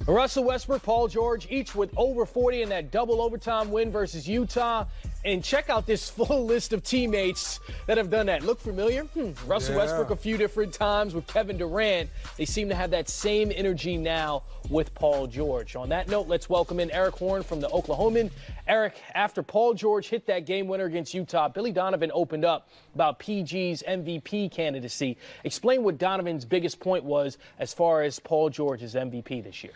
Russell Westbrook, Paul George, each with over 40 in that double overtime win versus Utah. And check out this full list of teammates that have done that. Look familiar? Russell Westbrook a few different times with Kevin Durant. They seem to have that same energy now with Paul George. On that note, let's welcome in Eric Horn from the Oklahoman. Eric, after Paul George hit that game winner against Utah, Billy Donovan opened up about PG's MVP candidacy. Explain what Donovan's biggest point was as far as Paul George's MVP this year.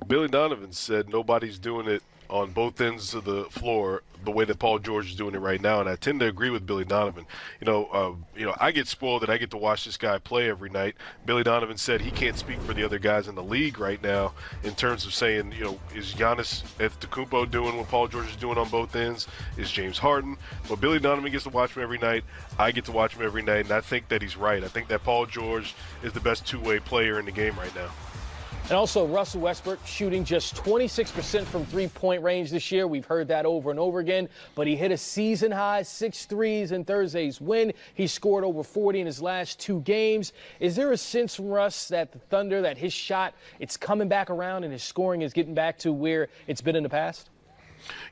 Billy Donovan said nobody's doing it on both ends of the floor the way that Paul George is doing it right now, and I tend to agree with Billy Donovan. I get spoiled that I get to watch this guy play every night. Billy Donovan said he can't speak for the other guys in the league right now in terms of saying, is Giannis Antetokounmpo doing what Paul George is doing on both ends? Is James Harden? But Billy Donovan gets to watch him every night. I get to watch him every night, and I think that he's right. I think that Paul George is the best two-way player in the game right now. And also Russell Westbrook shooting just 26% from three-point range this year. We've heard that over and over again. But he hit a season-high 6 threes in Thursday's win. He scored over 40 in his last 2 games. Is there a sense from Russ that the Thunder, that his shot, it's coming back around and his scoring is getting back to where it's been in the past?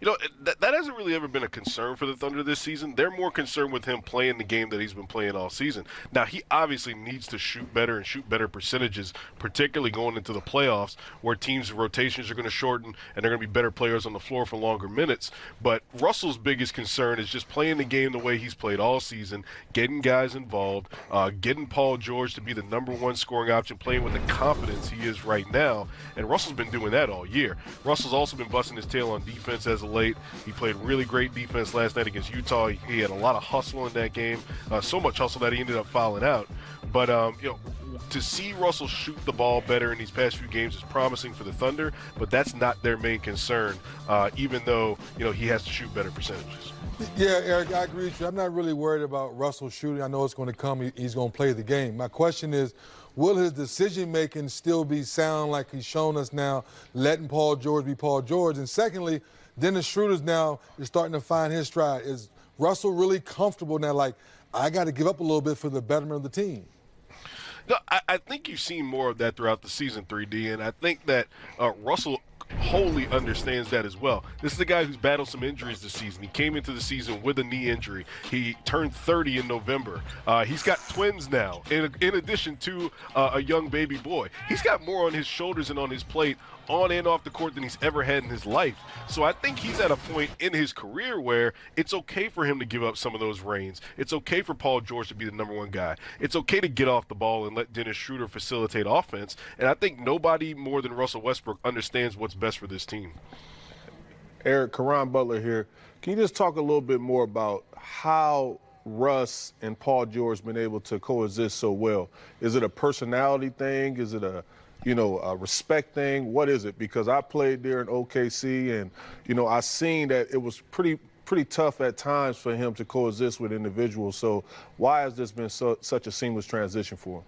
That hasn't really ever been a concern for the Thunder this season. They're more concerned with him playing the game that he's been playing all season. Now, he obviously needs to shoot better and shoot better percentages, particularly going into the playoffs where teams' rotations are going to shorten and they're going to be better players on the floor for longer minutes. But Russell's biggest concern is just playing the game the way he's played all season, getting guys involved, getting Paul George to be the #1 scoring option, playing with the confidence he is right now. And Russell's been doing that all year. Russell's also been busting his tail on defense as of late. He played really great defense last night against Utah. He had a lot of hustle in that game, so much hustle that he ended up fouling out. But, to see Russell shoot the ball better in these past few games is promising for the Thunder, but that's not their main concern, even though, he has to shoot better percentages. Yeah, Eric, I agree with you. I'm not really worried about Russell shooting. I know it's going to come. He's going to play the game. My question is, will his decision-making still be sound like he's shown us now, letting Paul George be Paul George? And secondly, Dennis Schroeder's now is starting to find his stride. Is Russell really comfortable now, like, I got to give up a little bit for the betterment of the team? No, I think you've seen more of that throughout the season, 3D, and I think that Russell wholly understands that as well. This is a guy who's battled some injuries this season. He came into the season with a knee injury. He turned 30 in November. He's got twins now, in addition to a young baby boy. He's got more on his shoulders and on his plate on and off the court than he's ever had in his life. So I think he's at a point in his career where it's okay for him to give up some of those reins. It's okay for Paul George to be the #1 guy. It's okay to get off the ball and let Dennis Schroeder facilitate offense. And I think nobody more than Russell Westbrook understands what's best for this team. Eric, Karan Butler here. Can you just talk a little bit more about how Russ and Paul George been able to coexist so well? Is it a personality thing? Is it a respect thing? What is it? Because I played there in OKC, and, I seen that it was pretty tough at times for him to coexist with individuals. So why has this been such a seamless transition for him?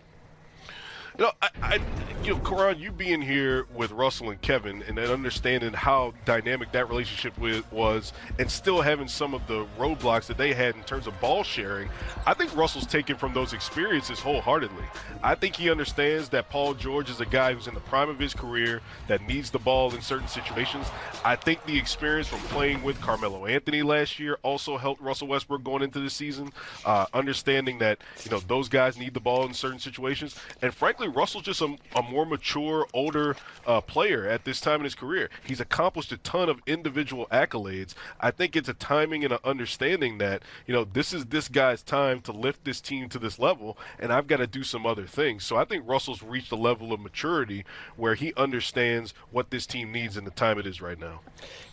Karan, you being here with Russell and Kevin and then understanding how dynamic that relationship was and still having some of the roadblocks that they had in terms of ball sharing, I think Russell's taken from those experiences wholeheartedly. I think he understands that Paul George is a guy who's in the prime of his career that needs the ball in certain situations. I think the experience from playing with Carmelo Anthony last year also helped Russell Westbrook going into the season, understanding that, those guys need the ball in certain situations. And frankly, Russell's just a more mature, older player at this time in his career. He's accomplished a ton of individual accolades. I think it's a timing and an understanding that, this is this guy's time to lift this team to this level, and I've got to do some other things. So I think Russell's reached a level of maturity where he understands what this team needs in the time it is right now.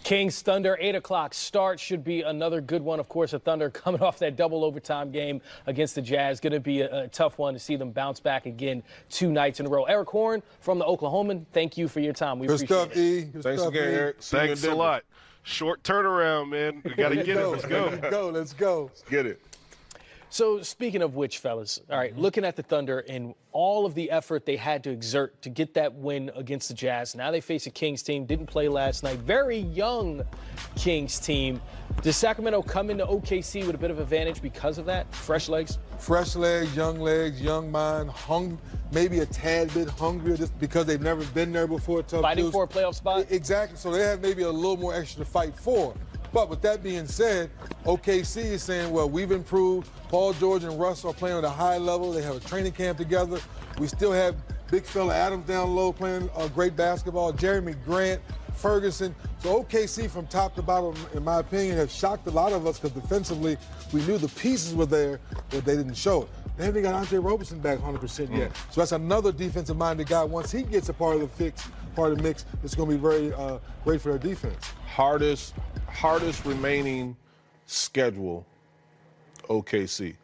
Kings Thunder, 8 o'clock start. Should be another good one. Of course, the Thunder coming off that double overtime game against the Jazz. Going to be a tough one to see them bounce back again 2 nights in a row. Eric Horn from the Oklahoman, thank you for your time. We appreciate it. Good stuff, E. Thanks again, Eric. Thanks a lot. Short turnaround, man. We got to get it. Let's go. Let's go. Let's get it. So speaking of which, fellas, all right, looking at the Thunder and all of the effort they had to exert to get that win against the Jazz. Now they face a Kings team, didn't play last night. Very young Kings team. Does Sacramento come into OKC with a bit of advantage because of that? Fresh legs? Fresh legs, young mind, maybe a tad bit hungrier just because they've never been there before. Fighting for a playoff spot? Exactly. So they have maybe a little more extra to fight for. But with that being said, OKC is saying, well, we've improved. Paul George and Russ are playing at a high level. They have a training camp together. We still have big fella Adams down low playing great basketball. Jeremy Grant, Ferguson. So OKC from top to bottom, in my opinion, have shocked a lot of us because defensively we knew the pieces were there, but they didn't show it. They haven't got Andre Roberson back 100% yet. So that's another defensive-minded guy. Once he gets a part of the mix, it's going to be very great for their defense. Hardest remaining schedule, OKC.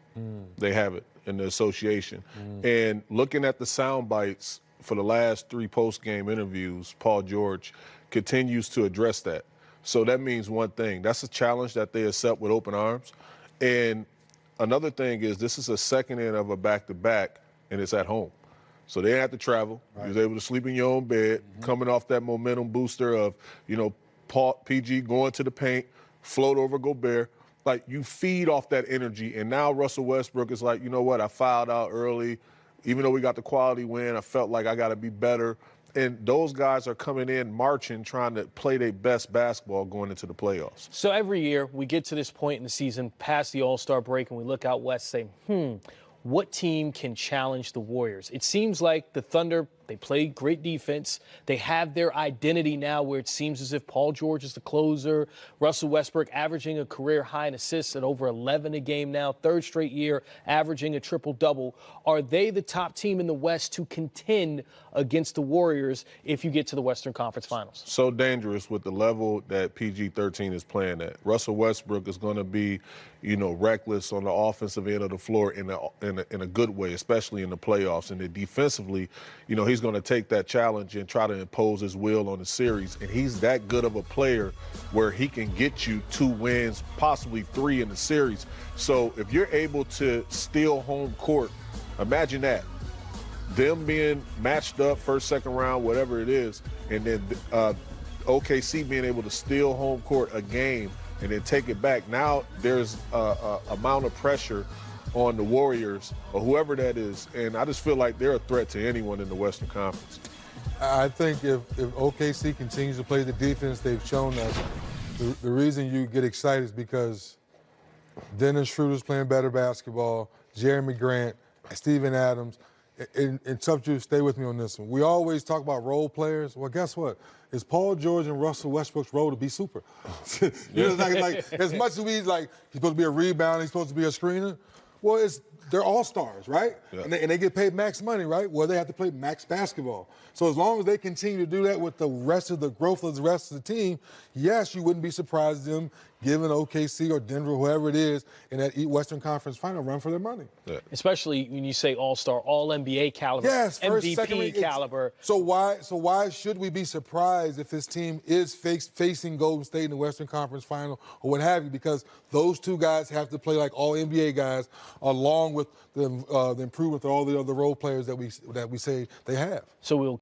They have it in the association. And looking at the sound bites for the last 3 post-game interviews, Paul George continues to address that. So that means one thing. That's a challenge that they accept with open arms. And another thing is this is a second in of a back-to-back, and it's at home. So they didn't have to travel. Right. You was able to sleep in your own bed, coming off that momentum booster of, PG going to the paint, float over Gobert. Like, you feed off that energy. And now Russell Westbrook is like, you know what, I fouled out early. Even though we got the quality win, I felt like I got to be better. And those guys are coming in marching, trying to play their best basketball going into the playoffs. So every year we get to this point in the season, past the All-Star break, and we look out west and say, what team can challenge the Warriors? It seems like the Thunder, they play great defense. They have their identity now where it seems as if Paul George is the closer. Russell Westbrook averaging a career high in assists at over 11 a game now, 3rd straight year averaging a triple-double. Are they the top team in the West to contend against the Warriors if you get to the Western Conference Finals? So dangerous with the level that PG-13 is playing at. Russell Westbrook is going to be, reckless on the offensive end of the floor in a good way, especially in the playoffs. And then defensively, he's going to take that challenge and try to impose his will on the series. And he's that good of a player where he can get you 2 wins, possibly 3 in the series. So if you're able to steal home court, imagine that. Them being matched up first, second round, whatever it is, and then OKC being able to steal home court a game and then take it back. Now there's a amount of pressure on the Warriors or whoever that is, and I just feel like they're a threat to anyone in the Western Conference. I think if OKC continues to play the defense they've shown us, the reason you get excited is because Dennis Schroeder's playing better basketball, Jeremy Grant, Steven Adams. And Tough Juice, stay with me on this one. We always talk about role players. Well, guess what? It's Paul George and Russell Westbrook's role to be super. Like as much as he's supposed to be a rebounder, he's supposed to be a screener. Well, they're all-stars, right? Yeah. And they get paid max money, right? Well, they have to play max basketball. So as long as they continue to do that with the rest of the growth of the rest of the team, yes, you wouldn't be surprised them giving OKC or Denver, whoever it is, in that Western Conference final run for their money. Yeah. Especially when you say all-star, all-NBA caliber, yes, MVP caliber. So why should we be surprised if this team is facing Golden State in the Western Conference final or what have you? Because those 2 guys have to play like all NBA guys along with the improvement of all the other role players that we say they have. So we'll